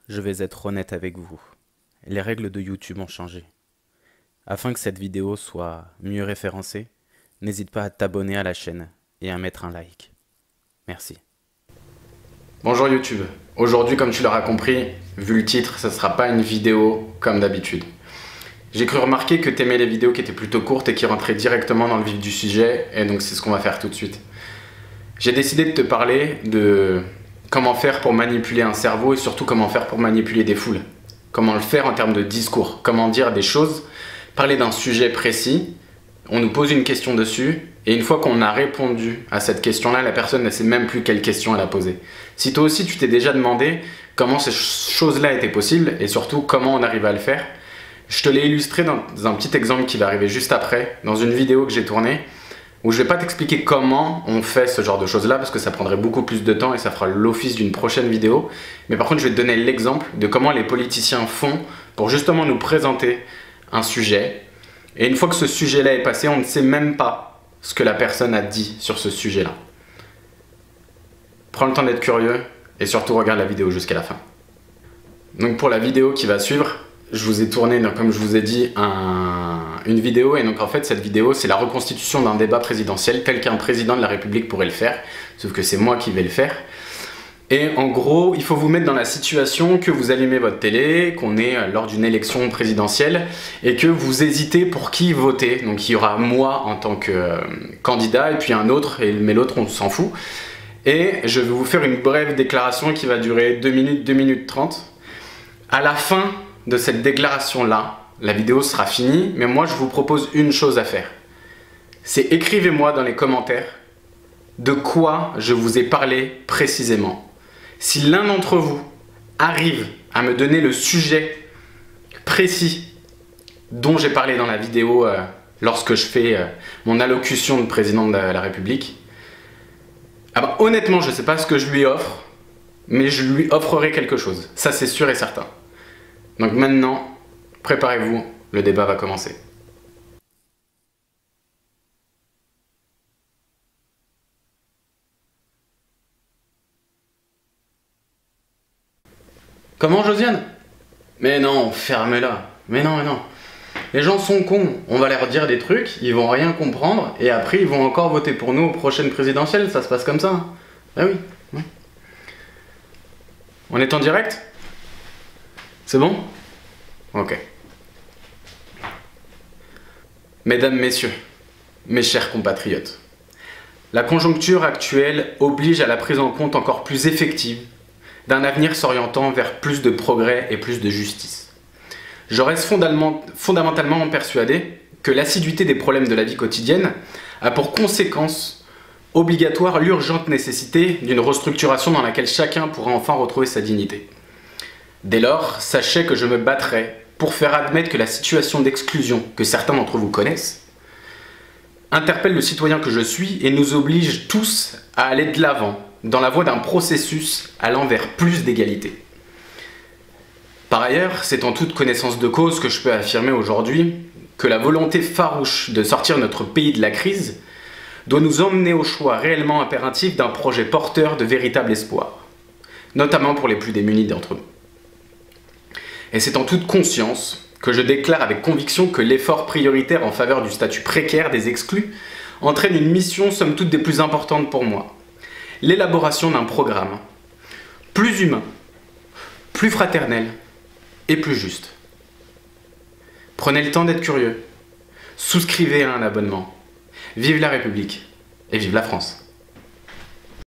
Je vais être honnête avec vous. Les règles de YouTube ont changé. Afin que cette vidéo soit mieux référencée, n'hésite pas à t'abonner à la chaîne et à mettre un like. Merci. Bonjour YouTube. Aujourd'hui, comme tu l'auras compris, vu le titre, ça ne sera pas une vidéo comme d'habitude. J'ai cru remarquer que tu aimais les vidéos qui étaient plutôt courtes et qui rentraient directement dans le vif du sujet, et donc c'est ce qu'on va faire tout de suite. J'ai décidé de te parler de comment faire pour manipuler un cerveau et surtout comment faire pour manipuler des foules. Comment le faire en termes de discours, comment dire des choses, parler d'un sujet précis, on nous pose une question dessus, et une fois qu'on a répondu à cette question-là, la personne ne sait même plus quelle question elle a posée. Si toi aussi tu t'es déjà demandé comment ces choses-là étaient possibles, et surtout comment on arrive à le faire, je te l'ai illustré dans un petit exemple qui va arriver juste après, dans une vidéo que j'ai tournée, où je ne vais pas t'expliquer comment on fait ce genre de choses-là, parce que ça prendrait beaucoup plus de temps et ça fera l'office d'une prochaine vidéo. Mais par contre, je vais te donner l'exemple de comment les politiciens font pour justement nous présenter un sujet. Et une fois que ce sujet-là est passé, on ne sait même pas ce que la personne a dit sur ce sujet-là. Prends le temps d'être curieux et surtout regarde la vidéo jusqu'à la fin. Donc pour la vidéo qui va suivre, je vous ai tourné, comme je vous ai dit, une vidéo, et donc en fait cette vidéo c'est la reconstitution d'un débat présidentiel tel qu'un président de la République pourrait le faire, sauf que c'est moi qui vais le faire. Et en gros, il faut vous mettre dans la situation que vous allumez votre télé, qu'on est lors d'une élection présidentielle et que vous hésitez pour qui voter. Donc il y aura moi en tant que candidat et puis un autre, mais l'autre on s'en fout. Et je vais vous faire une brève déclaration qui va durer 2 minutes 30. À la fin de cette déclaration-là, la vidéo sera finie, mais moi je vous propose une chose à faire. C'est écrivez-moi dans les commentaires de quoi je vous ai parlé précisément. Si l'un d'entre vous arrive à me donner le sujet précis dont j'ai parlé dans la vidéo lorsque je fais mon allocution de président de la République, ah bah, honnêtement je ne sais pas ce que je lui offre, mais je lui offrerai quelque chose. Ça c'est sûr et certain. Donc maintenant, préparez-vous, le débat va commencer. Comment, Josiane? Mais non, ferme-la. Mais non, mais non. Les gens sont cons. On va leur dire des trucs, ils vont rien comprendre, et après ils vont encore voter pour nous aux prochaines présidentielles. Ça se passe comme ça. Ah oui. Oui. On est en direct? C'est bon? Ok. Mesdames, messieurs, mes chers compatriotes, la conjoncture actuelle oblige à la prise en compte encore plus effective d'un avenir s'orientant vers plus de progrès et plus de justice. Je reste fondamentalement persuadé que l'assiduité des problèmes de la vie quotidienne a pour conséquence obligatoire l'urgente nécessité d'une restructuration dans laquelle chacun pourra enfin retrouver sa dignité. Dès lors, sachez que je me battrai pour faire admettre que la situation d'exclusion que certains d'entre vous connaissent interpelle le citoyen que je suis et nous oblige tous à aller de l'avant dans la voie d'un processus allant vers plus d'égalité. Par ailleurs, c'est en toute connaissance de cause que je peux affirmer aujourd'hui que la volonté farouche de sortir notre pays de la crise doit nous emmener au choix réellement impératif d'un projet porteur de véritable espoir, notamment pour les plus démunis d'entre nous. Et c'est en toute conscience que je déclare avec conviction que l'effort prioritaire en faveur du statut précaire des exclus entraîne une mission somme toute des plus importantes pour moi. L'élaboration d'un programme plus humain, plus fraternel et plus juste. Prenez le temps d'être curieux, souscrivez à un abonnement. Vive la République et vive la France!